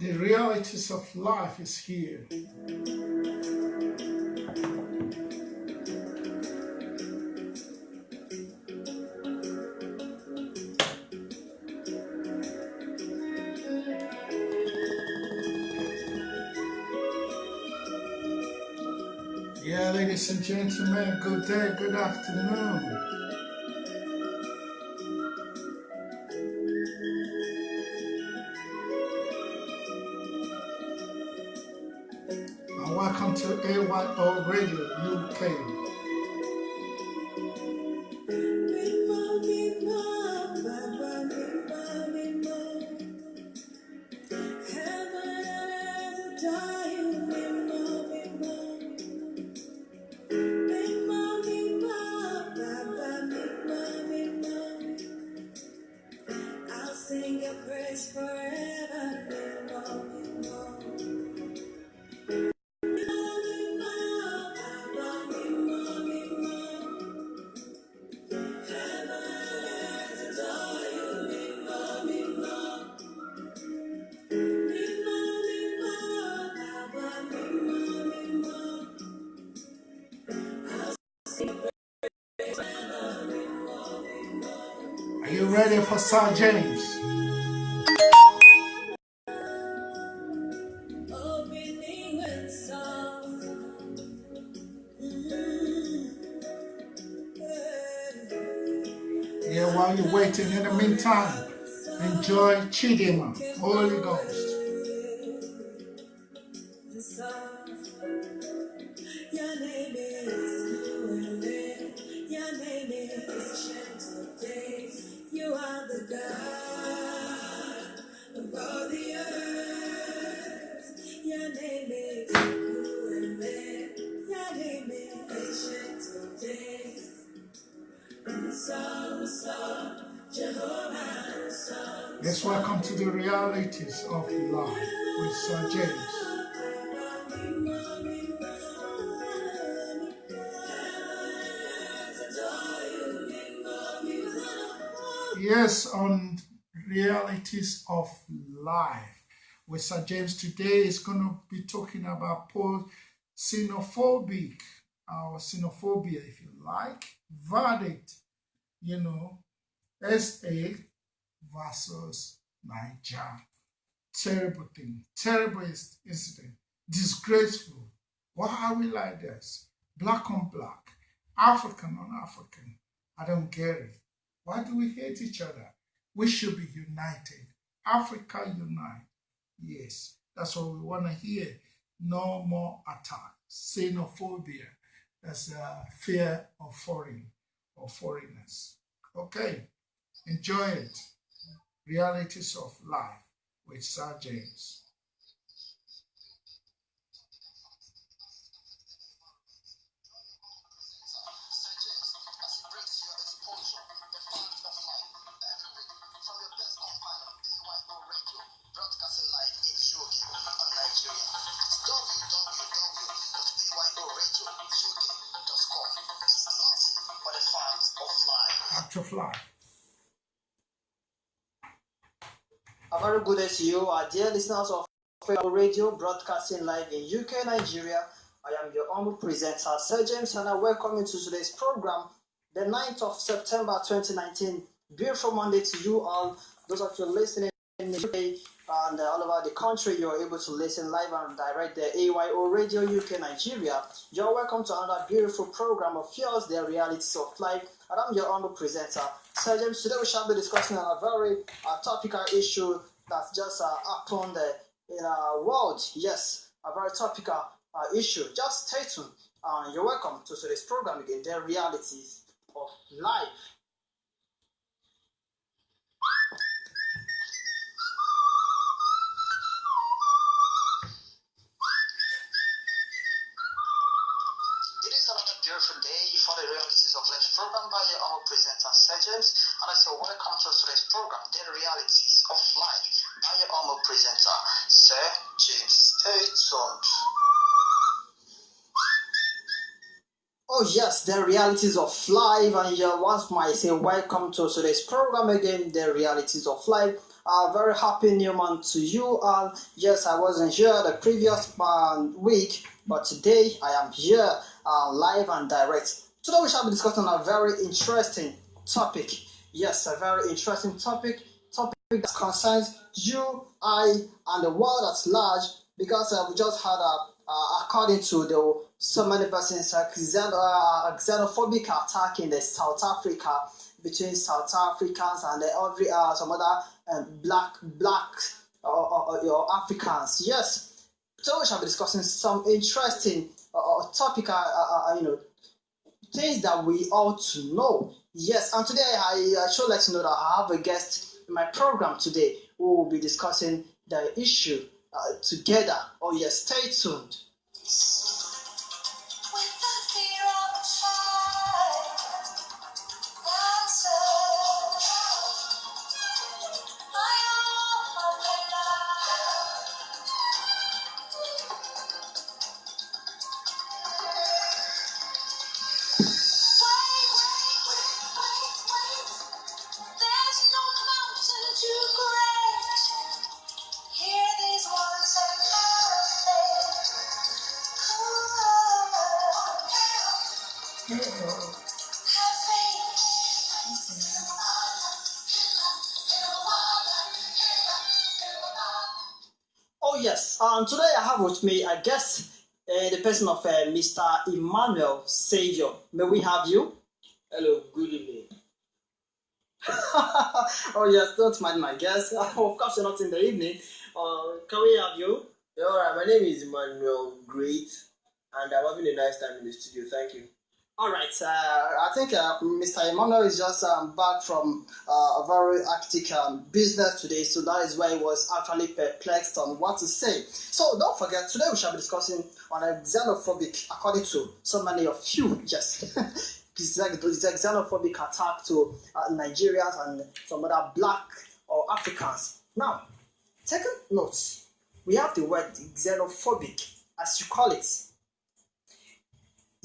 The realities of life is here. Yeah, ladies and gentlemen, good day, good afternoon. And welcome to AYO Radio UK. Are you ready for Sir James? Yeah, while you're waiting, in the meantime, enjoy Chidima, Holy Ghost. Your name is you are the God of all the earth. Your name is your name is ancient of days. Let's welcome to the realities of life with Sir James. Yes, on realities of life with Sir James today is going to be talking about xenophobic or xenophobia, if you like, verdict, SA versus Niger. Terrible thing, terrible incident, disgraceful. Why are we like this? Black on black, African on African. I don't get it. Why do we hate each other? We should be united. Africa unite. Yes, that's what we want to hear. No more attack. Xenophobia. That's a fear of foreign or foreigners. Okay, enjoy it. Realities of life with Sir James. To fly. A very good day to you, our dear listeners of AYO Radio, broadcasting live in UK, Nigeria. I am your humble presenter, Sir James, and I welcome you to today's program, the 9th of September 2019. Beautiful Monday to you all. Those of you listening in the UK and all over the country, you're able to listen live and direct the AYO Radio UK, Nigeria. You're welcome to another beautiful program of yours, the realities of life. And I'm your humble presenter, Sir James. Today we shall be discussing a very topical issue that's just happened in our world. Yes, a very topical issue. Just stay tuned. You're welcome to today's program again, the realities of life. Beautiful day for the Realities of Life program by your humble presenter, Sir James. And I say, welcome to today's program, The Realities of Life by your humble presenter, Sir James. Stay tuned. Oh yes, The Realities of Life, and you once might say, welcome to today's program again, The Realities of Life. very happy new month to you all. Yes, I wasn't here the previous week, but today I am here live and direct. Today we shall be discussing a very interesting topic. Yes, a very interesting topic that concerns you, I, and the world at large. Because we just had according to so many persons, xenophobic attack in the South Africa between South Africans and every some other black Africans. Yes, so we shall be discussing some interesting topic, things that we ought to know. Yes, and today I should let you know that I have a guest in my program today who will be discussing the issue together. Oh yes, stay tuned. Oh yes, today I have with me a guest, the person of Mr. Emmanuel Savior. May we have you? Hello, good evening. Oh yes, don't mind my guest. Of course, you're not in the evening. Can we have you? Yeah, alright, my name is Emmanuel Great, and I'm having a nice time in the studio. Thank you. All right, I think Mr. Emmanuel is just back from a very hectic business today, so that is why he was actually perplexed on what to say. So don't forget, today we shall be discussing on a xenophobic, according to so many of you, yes, it's a xenophobic attack to Nigerians and some other black or Africans. Now, take notes. We have the word xenophobic, as you call it.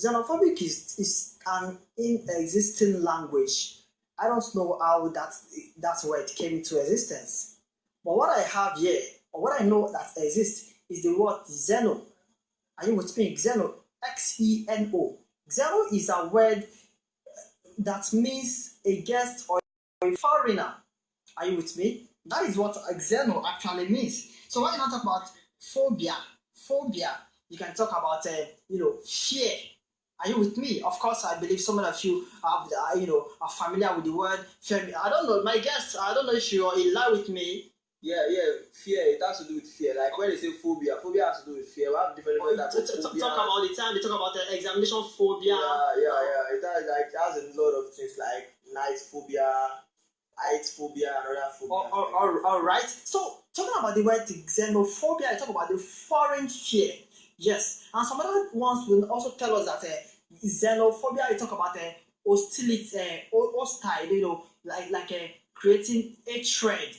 Xenophobic is an inexisting language. I don't know how that word came into existence. But what I have here, or what I know that exists, is the word xeno. Are you with me? Xeno. Xeno. Xeno is a word that means a guest or a foreigner. Are you with me? That is what xeno actually means. So when you talk about phobia, you can talk about fear. Are you with me? Of course, I believe some of you have are familiar with the word fear. I don't know, my guest. I don't know if you are in line with me. Yeah, fear. It has to do with fear. Like when they say phobia has to do with fear. We have different types of phobia. Talk about the time they talk about the examination phobia. Yeah. It has a lot of things like night phobia, height phobia, and other phobia. All right. So talking about the word xenophobia, I talk about the foreign fear. Yes, and some other ones will also tell us that xenophobia, you talk about hostility, hostile, like creating hatred.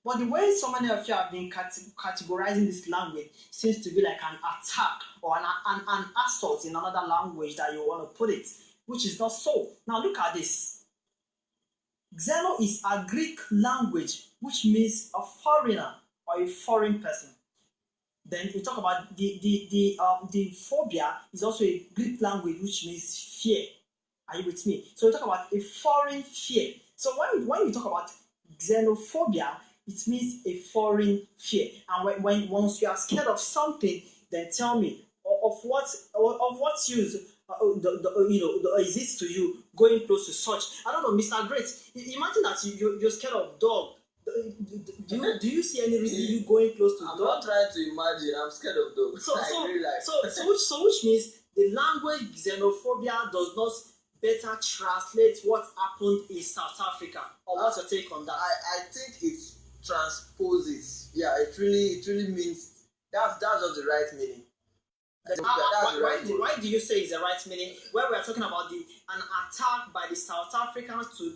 But the way so many of you have been categorizing this language seems to be like an attack or an assault in another language that you want to put it, which is not so. Now look at this. Xeno is a Greek language, which means a foreigner or a foreign person. Then we talk about the phobia is also a Greek language which means fear. Are you with me? So we talk about a foreign fear. So when we talk about xenophobia, it means a foreign fear. And when once you are scared of something, then tell me of what use exists to you going close to such. I don't know, Mr. Great. Imagine that you're scared of dog. Do you see any reason you going close to dog? I'm not trying to imagine. I'm scared of dogs. So which means the language xenophobia does not better translate what happened in South Africa. Or what's your take on that? I think it transposes. Yeah, it really means that's just the right meaning. Why do you say it's the right meaning? Where we are talking about an attack by the South Africans to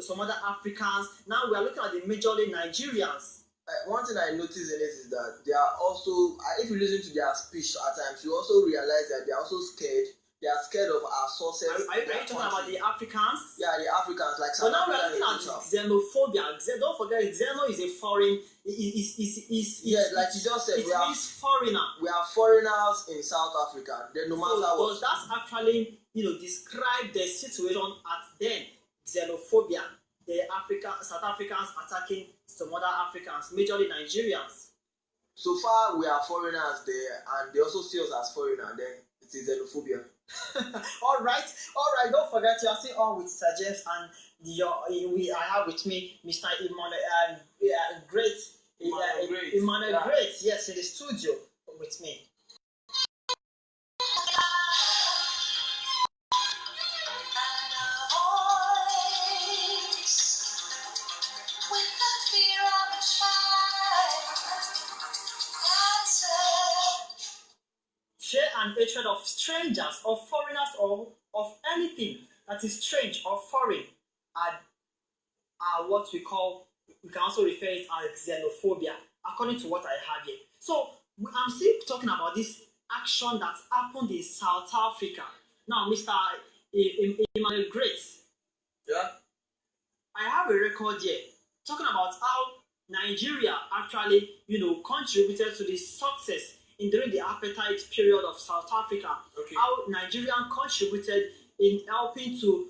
some other Africans. Now we are looking at the majorly Nigerians. One thing I noticed in it is that they are also, if you listen to their speech at times, you also realize that they are also scared They are scared of our sources. Are you talking about the Africans? Yeah, the Africans, like But South now we are Africa. looking at xenophobia. Don't forget, xeno is a foreign. Yes, like you just said, it means foreigner. We are foreigners in South Africa. Then no matter So what. does that actually, describe the situation at then? Xenophobia, the South Africans attacking some other Africans, majorly Nigerians. So far, we are foreigners there, and they also see us as foreigners. Then it is xenophobia. All right. Don't forget, you are still on with Sir James, and I have with me Mr. Emmanuel Great. Emmanuel Great, yes, in the studio with me. Fear and hatred of strangers, of foreigners, or of anything that is strange or foreign are what we can also refer it as xenophobia, according to what I have here. So I'm still talking about this action that happened in South Africa. Now, Mr. Emmanuel Great. Yeah. I have a record here talking about how Nigeria actually, contributed to the success during the apartheid period of South Africa. Okay. How Nigeria contributed in helping to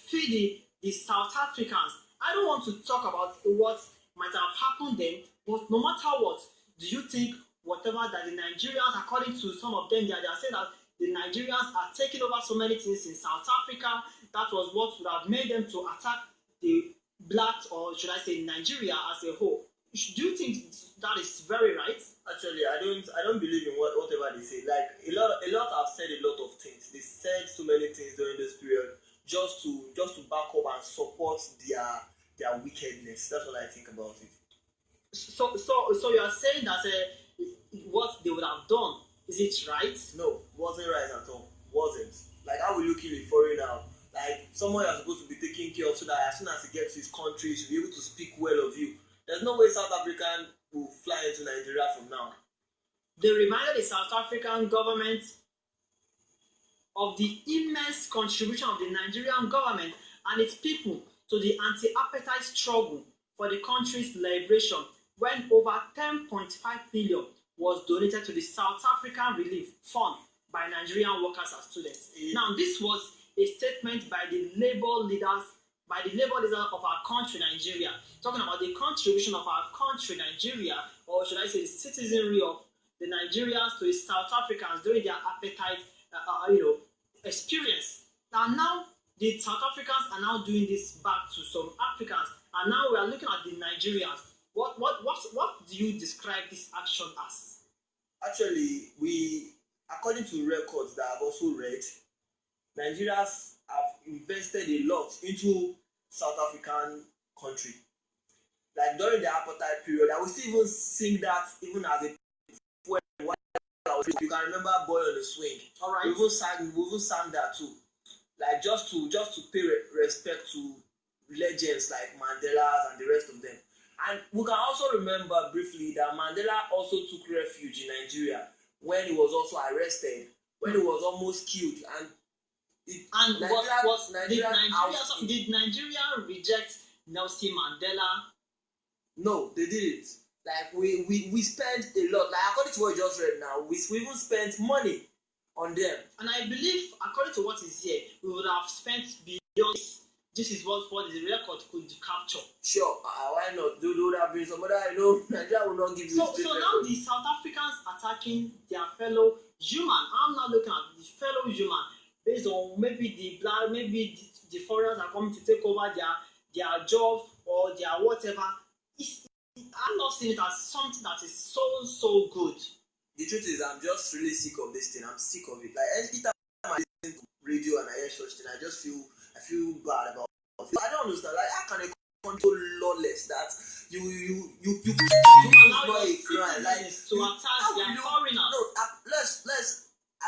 feed the South Africans. I don't want to talk about what might have happened then, but no matter what, do you think whatever that the Nigerians, according to some of them, they are saying that the Nigerians are taking over so many things in South Africa, that was what would have made them to attack the blacks, or should I say Nigeria as a whole? Do you think that is very right? Actually, I don't believe in whatever they say. Like a lot have said a lot of things. They said so many things during this period just to back up and support their wickedness. That's what I think about it. So you are saying that what they would have done, is it right? No, wasn't right at all. Wasn't. Like how we looking at foreigner, like someone you're supposed to be taking care of, so that as soon as he gets to his country, he should be able to speak well of you. There's no way South African will fly into Nigeria from now. They reminded the South African government of the immense contribution of the Nigerian government and its people to the anti-apartheid struggle for the country's liberation, when over 10.5 billion was donated to the South African Relief Fund by Nigerian workers and students. Now, this was a statement by the labor leaders of our country, Nigeria, talking about the contribution of our country, Nigeria, or should I say the citizenry of the Nigerians to the South Africans during their apartheid, experience. And now the South Africans are now doing this back to some Africans, and now we are looking at the Nigerians. What do you describe this action as? Actually, according to records that I've also read, Nigerians have invested a lot into South African country. Like during the apartheid period, I will still even sing that even as a poem. You can remember "Boy on the Swing." All right. We even sang that too. Like just to pay respect to legends like Mandela and the rest of them. And we can also remember briefly that Mandela also took refuge in Nigeria when he was also arrested, when he was almost killed. Did Nigeria reject Nelson Mandela? No, they didn't. Like we spent a lot. Like according to what you just read now, we even spent money on them. And I believe, according to what is here, we would have spent beyond. This is what the record could capture. Sure, why not? There would have been some other, Nigeria will not give you. So now the South Africans attacking their fellow human. I'm not looking at the fellow human based on maybe the black, maybe the foreigners are coming to take over their job or their whatever. I'm not seeing it as something that is so good. The truth is, I'm just really sick of this thing. I'm sick of it. Like every time I listen to radio and I hear such thing, I feel bad about it. I don't understand. Like, how can a country so lawless that you allow your citizens to attack their foreigners? No, let's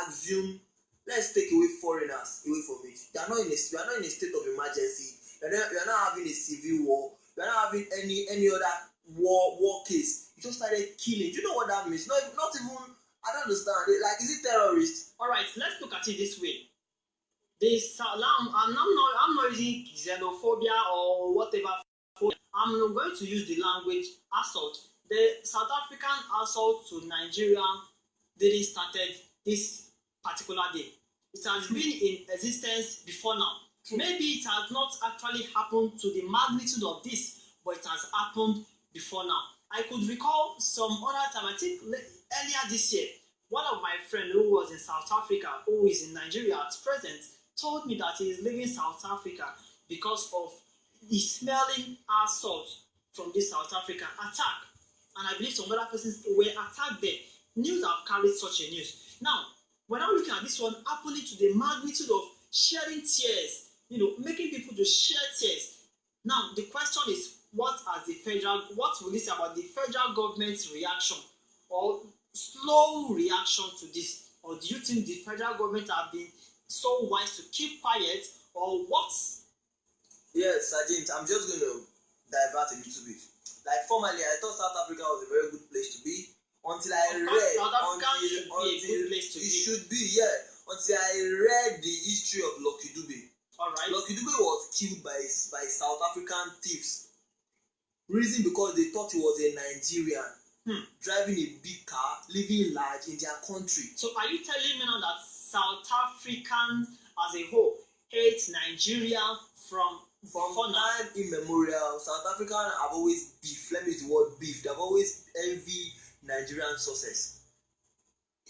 assume. Let's take away foreigners away from it. We are not in a state of emergency. We are not having a civil war. We are not having any other war case. You just started killing. Do you know what that means? Not even I don't understand. Like, is it terrorist? All right, let's look at it this way. I'm not using xenophobia or whatever. I'm going to use the language assault. The South African assault to Nigeria didn't started this particular day. It has been in existence before now. Maybe it has not actually happened to the magnitude of this, but it has happened before now. I could recall some other time, I think earlier this year, one of my friends who was in South Africa, who is in Nigeria at present, told me that he is leaving South Africa because of the smelling assault from this South African attack. And I believe some other persons were attacked there. News have carried such a news. Now, when I'm looking at this one happening to the magnitude of shedding tears, making people to shed tears. Now, the question is, what will you say about the federal government's reaction or slow reaction to this? Or do you think the federal government have been so wise to keep quiet, or what? Yes, Sergeant, I'm just going to divert a little bit. Like, formerly, I thought South Africa was a very good place to be until I read. South Africa should be a good place to be. It should be, yeah. Until I read the history of Lucky Dube. All right. Lucky Dube was killed by South African thieves. Reason because they thought he was a Nigerian, driving a big car, living large in their country. So are you telling me now that South Africans as a whole hate Nigeria from time immemorial? South Africans have always beef. Let me use the word beef. They've always envy Nigerian success.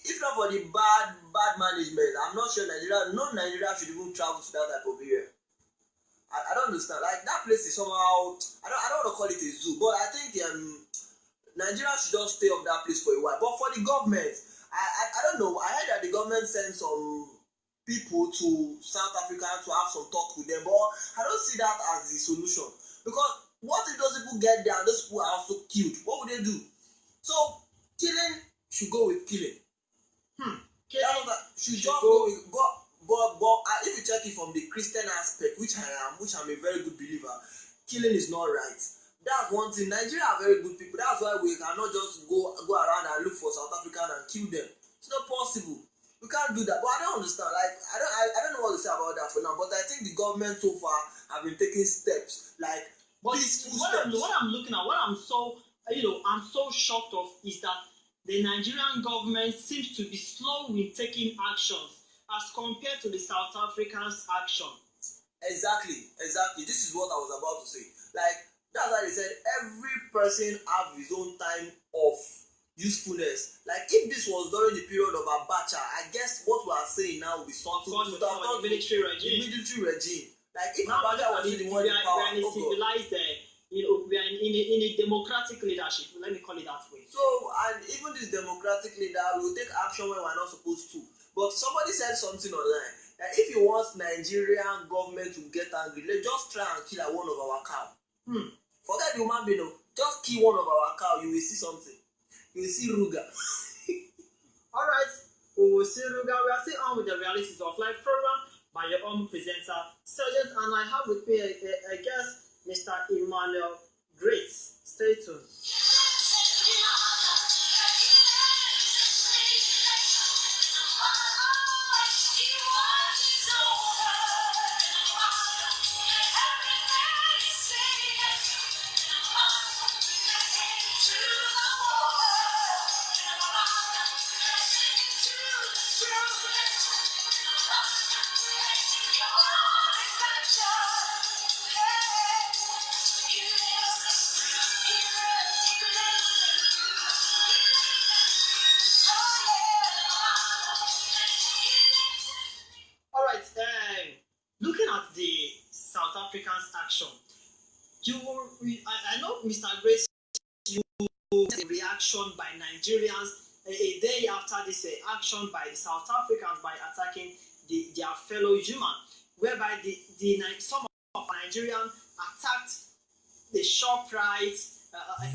If not for the bad management, I'm not sure Nigeria should even travel to that type of area. I don't understand. Like, that place is somehow, I don't want to call it a zoo, but I think Nigeria should just stay off that place for a while. But for the government, I don't know. I heard that the government sent some people to South Africa to have some talk with them, but I don't see that as the solution. Because what if those people get there and those people are also killed? What would they do? So killing should go with killing. Killing should just go with God. But if you check it from the Christian aspect, which I'm a very good believer, killing is not right. That's one thing. Nigeria are very good people. That's why we cannot just go around and look for South Africans and kill them. It's not possible. We can't do that. But I don't understand. Like, I don't know what to say about that for now. But I think the government so far have been taking steps, like peaceful steps. What I'm looking at, what I'm so shocked of is that the Nigerian government seems to be slow in taking actions as compared to the South Africans' action. Exactly. This is what I was about to say. Like, that's why they said every person have his own time of usefulness. Like, if this was during the period of Abacha, I guess what we are saying now will be something to the military regime. Like, if now Abacha was the one in power, we are in a civilized, we are in a democratic leadership. Let me call it that way. So, and even this democratic leader will take action when we're not supposed to. But somebody said something online that if you want Nigerian government to get angry, let's just try and kill one of our cow. Forget the human being. Just kill one of our cow. You will see something. You will see Ruga. All right, we will see Ruga. We are still on with the Realities of Life program by your own presenter, Sergeant, and I have with me a guest, Mr. Emmanuel Grace. Stay tuned. Looking at the South Africans' action, I know, Mr. Grace, you a reaction by Nigerians a day after this action by the South Africans by attacking their fellow human, whereby some of Nigerians attacked the ShopRite,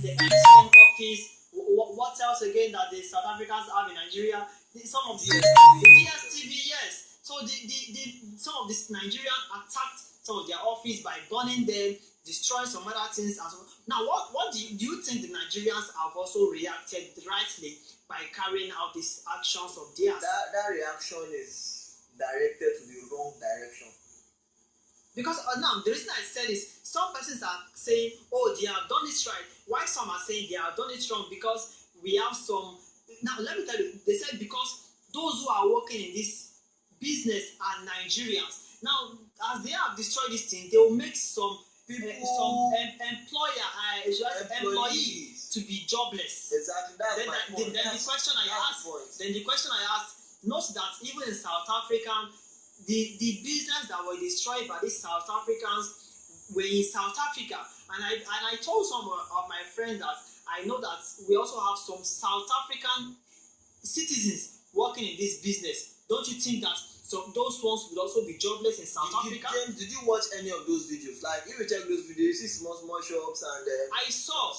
the MTN office. What else again that the South Africans have in Nigeria? Some of the DSTV, yes. So some of these Nigerians attacked some of their office by burning them, destroying some other things as well. Now, what do you think the Nigerians have also reacted rightly by carrying out these actions of theirs? That reaction is directed to the wrong direction. Because now the reason I said is some persons are saying, oh, they have done it right. Why some are saying they have done it wrong? Because we have some. Now let me tell you, they said because those who are working in this business are Nigerians. Now, as they have destroyed this thing, they will make some employees to be jobless. Exactly. That's Then, my point. Then the question I asked, note that even in South Africa, the business that were destroyed by these South Africans were in South Africa, and I told some of my friends that I know that we also have some South African citizens working in this business. Don't you think that those ones would also be jobless in South Africa? James, did you watch any of those videos? Like, if you check those videos, you see small shops and I saw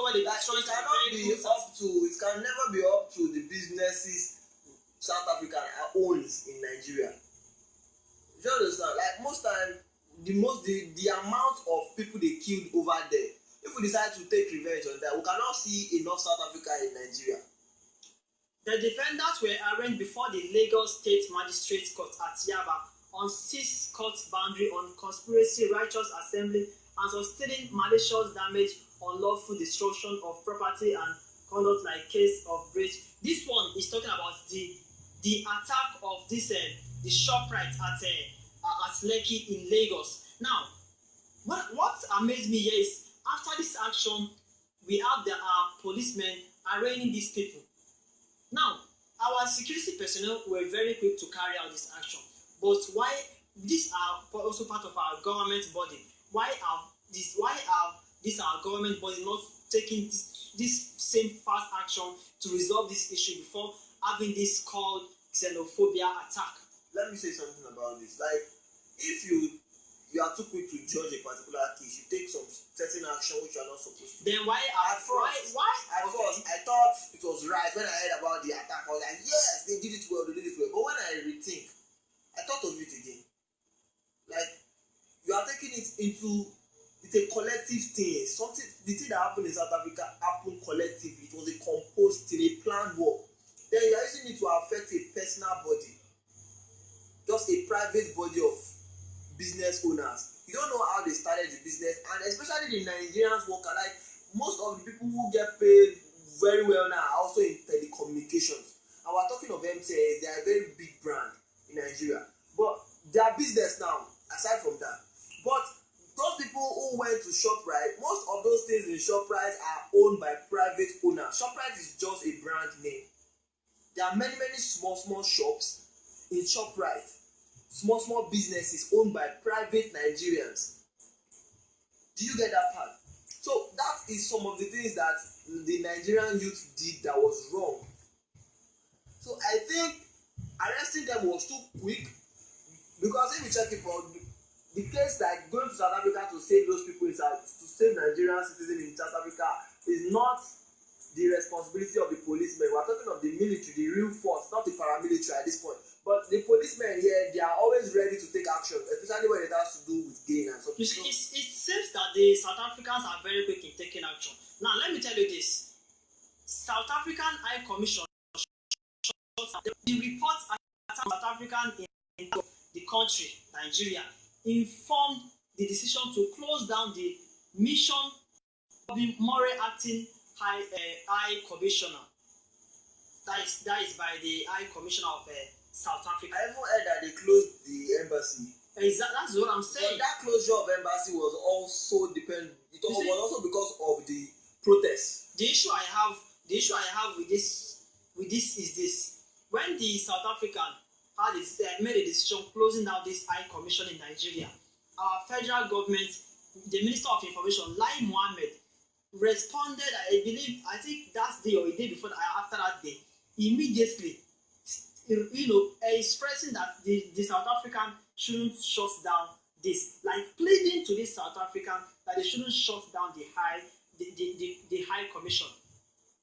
where they destroyed. It can never be up to the businesses South Africa owns in Nigeria. You understand? Like, most time, the amount of people they killed over there, if we decide to take revenge on that, we cannot see enough South Africa in Nigeria. The defendants were arraigned before the Lagos State Magistrate Court at Yaba on 6 court boundary on conspiracy, righteous assembly, and sustaining malicious damage, unlawful destruction of property, and conduct like case of breach. This one is talking about the attack of this the ShopRite at Lekki in Lagos. Now, what amazed me here is after this action, we have the policemen arraigning these people. Now, our security personnel were very quick to carry out this action. But why these are also part of our government body? Why have our government body not taking this same fast action to resolve this issue before having this called xenophobia attack? Let me say something about this. Like, if you are too quick to judge a particular case, you take some certain action which you are not supposed to. Then why? At first, I thought it was right when I heard about the attack. I was like, yes, they did it well. But when I rethink, I thought of it again. Like, you are taking it into it's a collective thing. The thing that happened in South Africa happened collectively. It was a composed thing, a planned war. Then you are using it to affect a personal body, just a private body of business owners. You don't know how they started the business, and especially the Nigerians worker. Like, most of the people who get paid very well now are also in telecommunications. And we're talking of MTN. They are a very big brand in Nigeria, but their business now, aside from that, but those people who went to ShopRite, most of those things in ShopRite are owned by private owners. ShopRite is just a brand name. There are many small shops in ShopRite. Small businesses owned by private Nigerians. Do you get that part? So that is some of the things that the Nigerian youth did that was wrong. So I think arresting them was too quick, because if you check it for the case, like going to South Africa to save those people to save Nigerian citizens in South Africa is not the responsibility of the policemen. We are talking of the military, the real force, not the paramilitary at this point. But the policemen here, they are always ready to take action, especially when it has to do with gain and something. It seems that the South Africans are very quick in taking action. Now, let me tell you this. South African High Commission, the report at South African in the country, Nigeria, informed the decision to close down the mission of the Murray Acting High Commissioner. That is by the High Commissioner of South Africa. I even heard that they closed the embassy. That's what I'm saying. But that closure of embassy was also dependent. It was also because of the protests. The issue I have with this is this: when the South African made a decision closing down this High Commission in Nigeria, our federal government, the Minister of Information, Lai Mohammed, responded. I think that day or a day before, after that day, immediately, expressing that the South African shouldn't shut down this, like pleading to this South African that they shouldn't shut down the High Commission.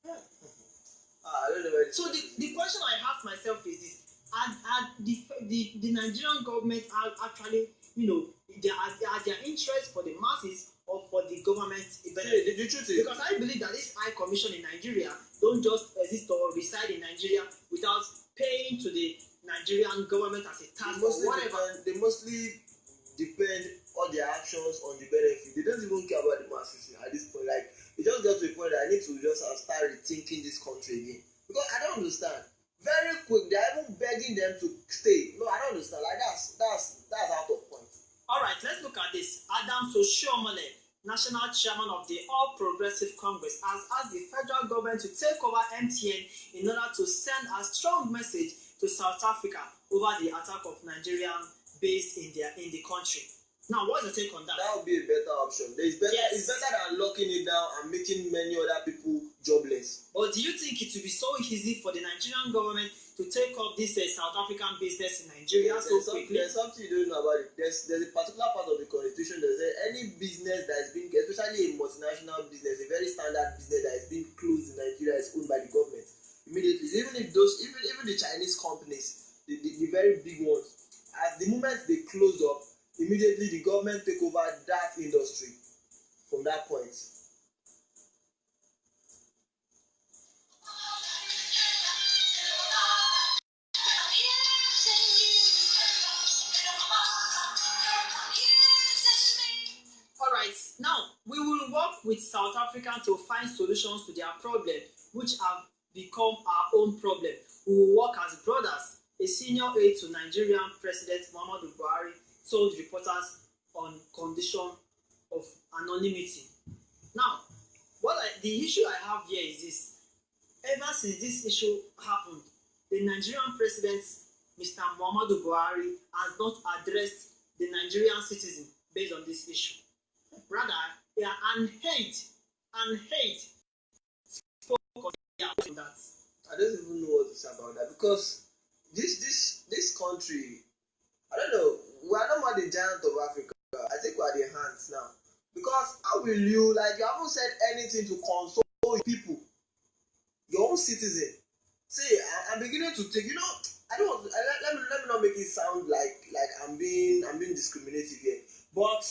I don't know. So the question I ask myself is this: are the Nigerian government are actually, their interest for the masses, the government benefit. The truth is, because I believe that this high commission in Nigeria don't just exist or reside in Nigeria without paying to the Nigerian government as a tax or whatever. They mostly depend all their actions on the benefit. They don't even care about the masses at this point. Like, it just got to a point that I need to just start rethinking this country again. Because I don't understand. Very quick, they're even begging them to stay. No, I don't understand. Like, that's out of point. All right, let's look at this. Adam Oshiomhole, National Chairman of the All Progressive Congress, has asked the federal government to take over MTN in order to send a strong message to South Africa over the attack of Nigerian base in the country. Now, what's your take on that? That would be a better option. It's better than locking it down and making many other people jobless. But do you think it will be so easy for the Nigerian government to take up this South African business in Nigeria so quickly? There's something you don't know about it. There's a particular part of the constitution that says any business that is being, especially a multinational business, a very standard business that is being closed in Nigeria is owned by the government immediately. Even the Chinese companies, the very big ones, at the moment they close up, immediately the government take over that industry from that point. Alright, now we will work with South Africa to find solutions to their problem, which have become our own problem. We will work as brothers. A senior aide to Nigerian President Muhammadu Buhari told reporters on condition of anonymity. Now, the issue I have here is this. Ever since this issue happened, the Nigerian President, Mr. Muhammadu Buhari, has not addressed the Nigerian citizen based on this issue. Rather, and hate spoke on that. I don't even know what to say about that, because this country, I don't know, we are not more the giant of Africa. I think we are the hands now. Because how will you haven't said anything to console people, your own citizen. See, I'm beginning to think, I don't want let me not make it sound like I'm being discriminative here. But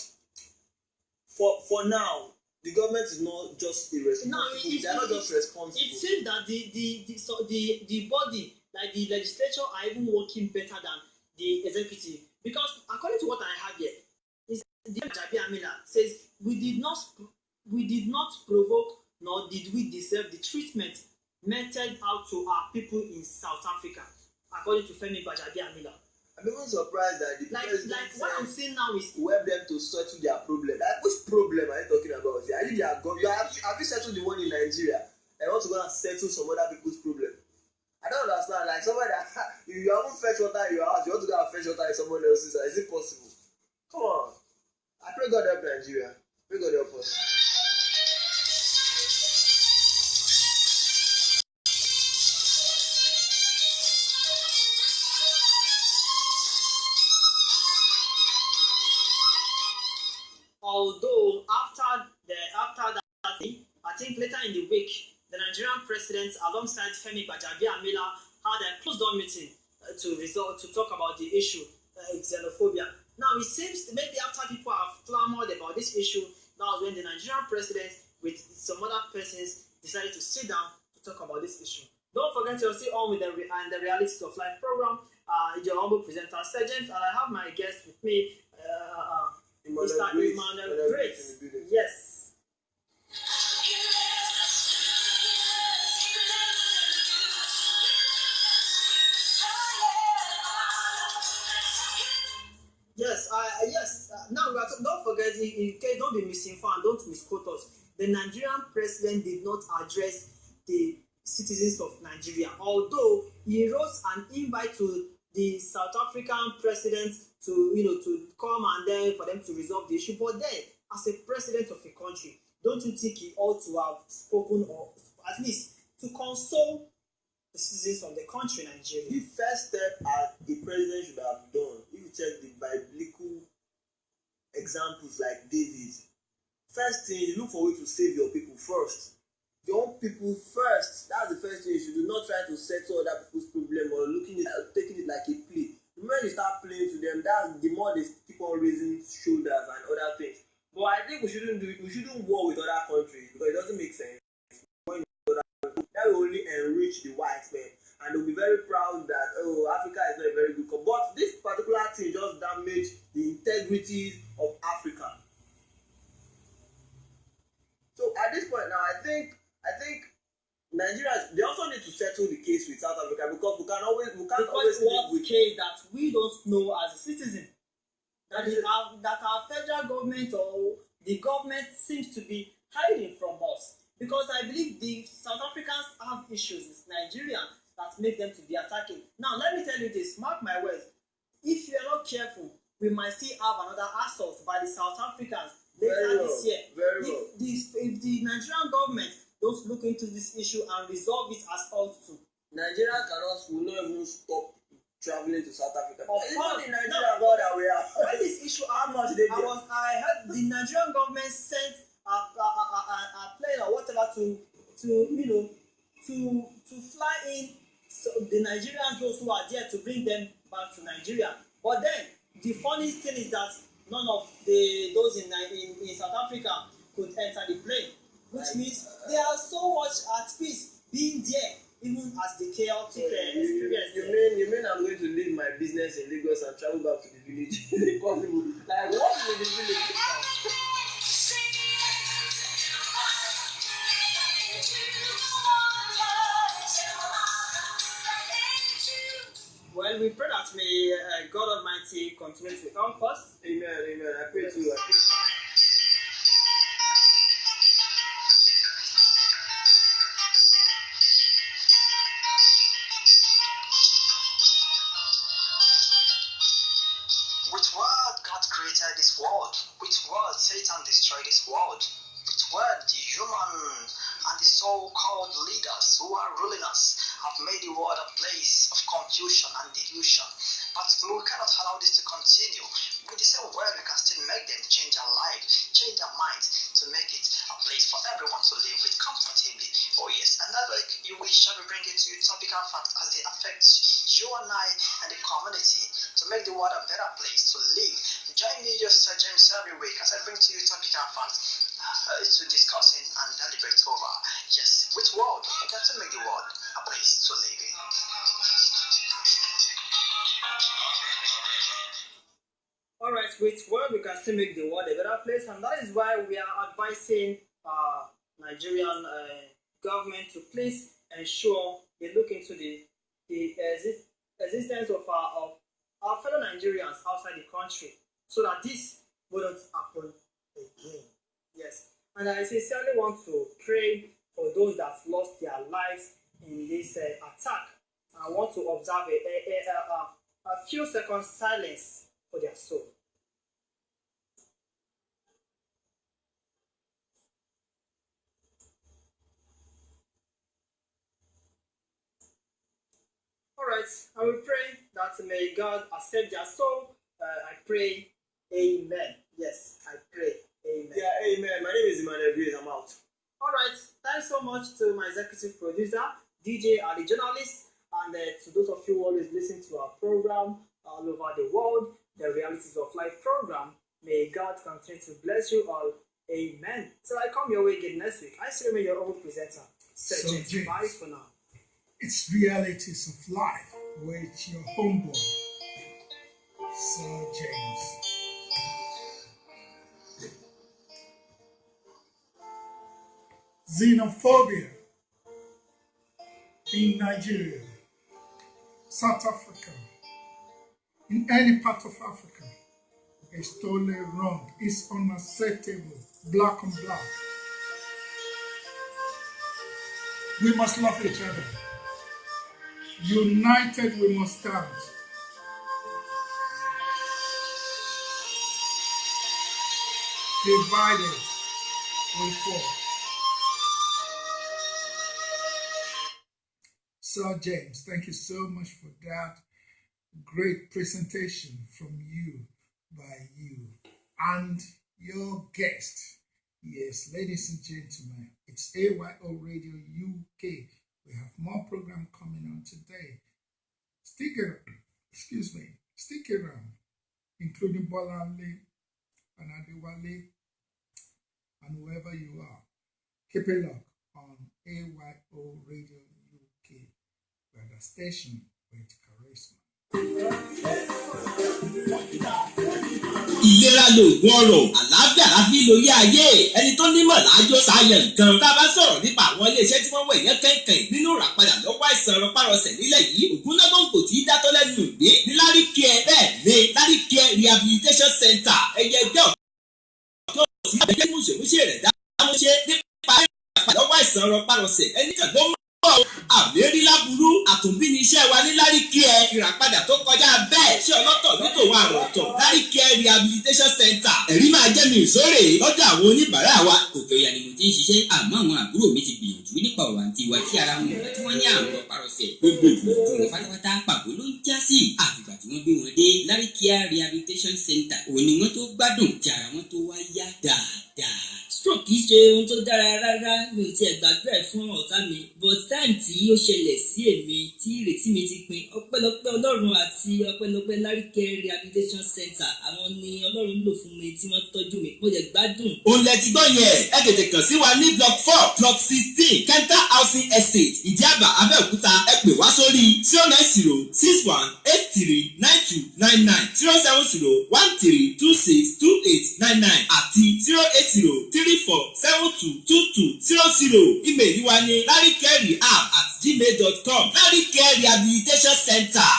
for now, the government is not just irresponsible. No, they are not just responsible. It seems that the body, like the legislature, are even working better than the executive. Because according to what I have here, is the Gbajabiamila Amila says we did not provoke nor did we deserve the treatment meted out to our people in South Africa, according to Femi Gbajabiamila. I'm even surprised that the president what I'm saying now is to help them to settle their problem. Like, which problem are you talking about? Are you have you settled the one in Nigeria and want to go and settle some other people's problem? I don't understand. Like, somebody that you haven't fetched water in your house, you want to go and fetch water in someone else's house. Is it possible? Come on. I pray God help Nigeria. Pray God help us. Although after that, I think later in the week, the Nigerian president, alongside Femi Gbajabiamila, had a closed-door meeting to talk about the issue, xenophobia. Now it seems maybe after people have clamored about this issue, that was when the Nigerian president, with some other persons, decided to sit down to talk about this issue. Don't forget to stay on with the Realities of Life program. Your humble presenter, Sergeant, and I have my guest with me. Mr. Emmanuel Grace. Yes. Yes. Now don't forget, in case don't be misinformed, don't misquote us. The Nigerian president did not address the citizens of Nigeria, although he wrote an invite to the South African president to come and then for them to resolve the issue. But then, as a president of a country, don't you think he ought to have spoken, or at least to console the citizens of the country, Nigeria? The first step the president should have done, if you check the biblical examples like David, first thing, you look for a way to save your people first. Your own people first. That's the first thing you should do. Not try to settle other people's problem or taking it like a play. The more you start playing to them, that's the more they keep on raising shoulders and other things. But I think we shouldn't war with other countries because it doesn't make sense. That will only enrich the white men, and they'll be very proud that Africa is not a very good country. But this particular thing just damaged the integrity of Africa. So at this point now, I think Nigerians, they also need to settle the case with South Africa because we can't always live with case that we don't know as a citizen that our federal government or the government seems to be hiding from us, because I believe the South Africans have issues with Nigeria that make them to be attacking. Now let me tell you this, mark my words, if you are not careful, we might still have another assault by the South Africans later this year. If the Nigerian government don't look into this issue and resolve it as ought to, Nigeria will not even stop traveling to South Africa. Of course, in Nigeria, God, that we are. when this issue How much happened, they get? I heard the Nigerian government sent a plane or whatever to fly in so the Nigerians, those who are there, to bring them back to Nigeria. But then the funny thing is that none of those in South Africa could enter the plane, which means they are so much at peace being there, even as the chaotic experience. You mean I'm going to leave my business in Lagos and travel back to the village? Is it possible? Like, what is the village? Well, we pray that may God Almighty continue to help us. Amen, amen. I pray too. With word, God created this world. With word, Satan destroyed this world. With word, the human and the so-called leaders who are ruling us have made the world a place of confusion and delusion. But we cannot allow this to continue. With the same word, we can still make them change their lives, change their minds, to make it a place for everyone to live with comfortably. Oh yes, and that way we shall be bringing to you topical facts as they affect you and I and the community, to make the world a better place to live. Join me, your Sir James, every week as I bring to you topical facts to discussing and deliberate over. Yes, with world, we got to make the world a place to live in. Alright, with word we can still make the world a better place, and that is why we are advising Nigerian government to please ensure they look into the existence of our fellow Nigerians outside the country, so that this wouldn't happen again. Yes, and I sincerely want to pray for those that lost their lives in this attack. I want to observe a few seconds silence for their soul. Alright, I will pray that may God accept their soul. I pray, amen. Yes, I pray, amen. Yeah, amen. My name is Emmanuel Grace. I'm out. Alright, thanks so much to my executive producer, DJ, and the journalist, and to those of you who always listen to our program all over the world, the Realities of Life program. May God continue to bless you all. Amen. So I come your way again next week. I still remain your own presenter, Sir James. Bye for now. It's Realities of Life with your homeboy, Sir James. Xenophobia in Nigeria, South Africa, in any part of Africa is totally wrong. It's unacceptable. Black on black. We must love each other. United we must stand. Divided we fall. Sir James, thank you so much for that great presentation from you, by you, and your guest. Yes, ladies and gentlemen, it's AYO Radio UK. We have more program coming on today. Stick around, including Bolanle and Adewale and whoever you are. Keep it locked on AYO Radio UK, where the station with charisma. Ìlera lòògùn ọrọ̀, àlàáfíà la fi lóye ayé. Ẹni tó nímọ̀ lájọ sáyẹn nǹkan. Tá a bá sọ̀rọ̀ nípa àwọn iléeṣẹ́ tí wọ́n wẹ̀ yẹn kẹ̀kẹ́ nínú ìràpadà lọ́wọ́ àìsàn rọpárọsẹ̀ nílẹ̀ yìí. Ògúnnágbòǹgbò tí í dátọ́ lẹ́nu ìgbé ní Larry Care, bẹ́ẹ̀ ni Larry Care Rehabilitation Center. Ẹyẹ ẹgbẹ́ ọ̀kẹ́ òsì àbẹ̀jẹ́ múṣemúṣe rẹ̀ dáhùn ṣe nípa ìràpadà lọ́wọ́ àìsàn rọpárọsẹ̀. Ẹnìkan ló àmì rí láburú àtúnbí ní iṣẹ́ wa ní Larry Care. Ìràpadà tó kọjá bẹ́ẹ̀ ṣé ọlọ́tọ̀ ní tòun àrùn ọ̀tọ̀. Larry Care Rehabilitation Center. Ẹ̀rí máa jẹ́ mi ìsórè lọ́dọ̀ àwọn oníbàárà wa. Òkè Ọya ni mo ti ń ṣiṣẹ́, àmọ́ àwọn àbúrò mi ti gbìyànjú nípa ọ̀rọ̀ àǹtí wa tí ara wọn rẹ̀ tí wọ́n ní àrùn rọpárọsẹ̀. Gbogbo ìgbìyànjú wọn pátápátá pàbó ló ń já sí. Àfìgbà tí wọ́n gbé wọn dé Larry Care Rehabilitation Center, òun ni wọ́n tó gbádùn tí ara wọn tó wá yá dáadáa. Stroke kìí ṣe ohun tó dára rárá, mi ò tiẹ̀ gbàgbé ẹ̀ fún ọ̀tá mi, but time tí ó ṣẹlẹ̀ sí èmi tí ìrètí mi ti pin, ọpẹ́lọpẹ́ Ọlọ́run àti ọpẹ́lọpẹ́ Larry Care Rehabilitation Center, àwọn ni Ọlọ́run lò fún mi tí wọ́n tọ́jú mi, mo jẹ̀ gbádùn. Òun lẹ ti gbọ́ yẹn, ẹ tètè kàn sí wa ní block 4 plot 16 Kenta Housing Estate Ìdíàbà Abẹ́òkúta. Ẹ pè wá sórí 09061839299 07013262899 àti 08034722200. Ímeèlì wa ní larrycarerehab@gmail.com. Larry Care Rehabilitation Center.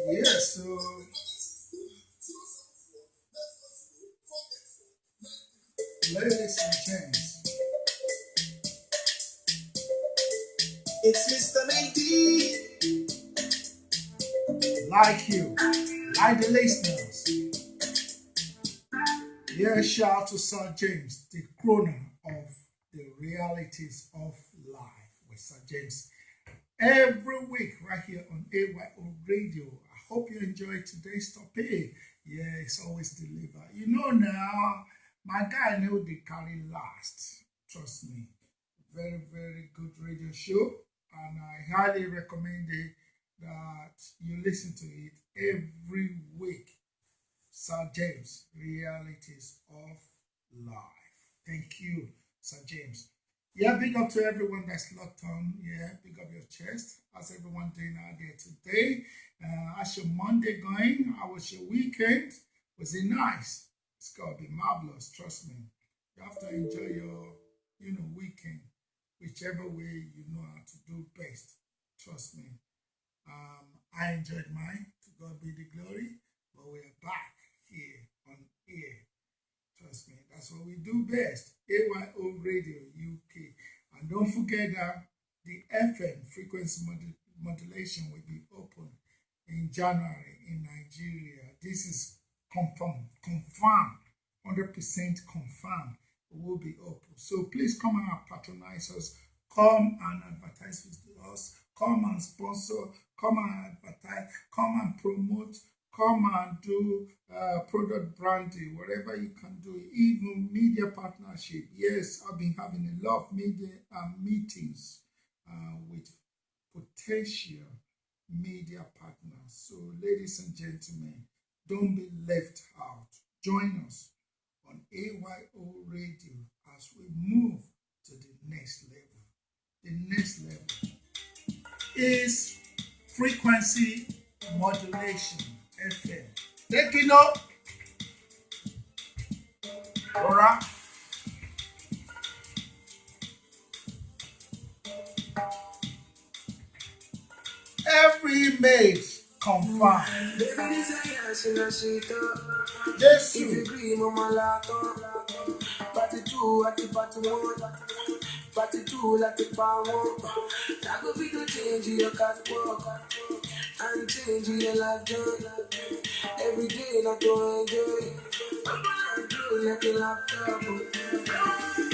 Yes, so ladies and gents, It's Mr. Lady. like the listeners. Here, shout to Sir James, the crooner of the realities of life with Sir James. Every week, right here on AYO Radio. I hope you enjoyed today's topic. Yeah, it's always delivered. You know now, my guy know they carry last. Trust me. Very, very good radio show. And I highly recommend it that you listen to it every week. Sir James, Realities of Life. Thank you, Sir James. Yeah, big up to everyone that's locked on. Yeah, big up your chest. How's everyone doing out there today? How's your Monday going? How was your weekend? Was it nice? It's gonna be marvelous, trust me. You have to enjoy your, weekend, whichever way you know how to do best. Trust me. I enjoyed mine. To God be the glory. But we're back here on air. Trust me, that's what we do best. AYO Radio UK. And don't forget that the FM frequency modulation will be open in January in Nigeria. This is confirmed, 100% confirmed. It will be open. So please come and patronize us. Come and advertise with us. Come and sponsor. Come and advertise. Come and promote. Come and do product branding, whatever you can do, even media partnership. Yes, I've been having a lot of media meetings with potential media partners. So, ladies and gentlemen, don't be left out. Join us on AYO Radio as we move to the next level. the next level is frequency modulation, FM. Taking up, Laura. Every mate confirmed. Jesus. Party like the power. That go be to change your catwalk and change your life journey. Every day not to enjoy. Like a laptop.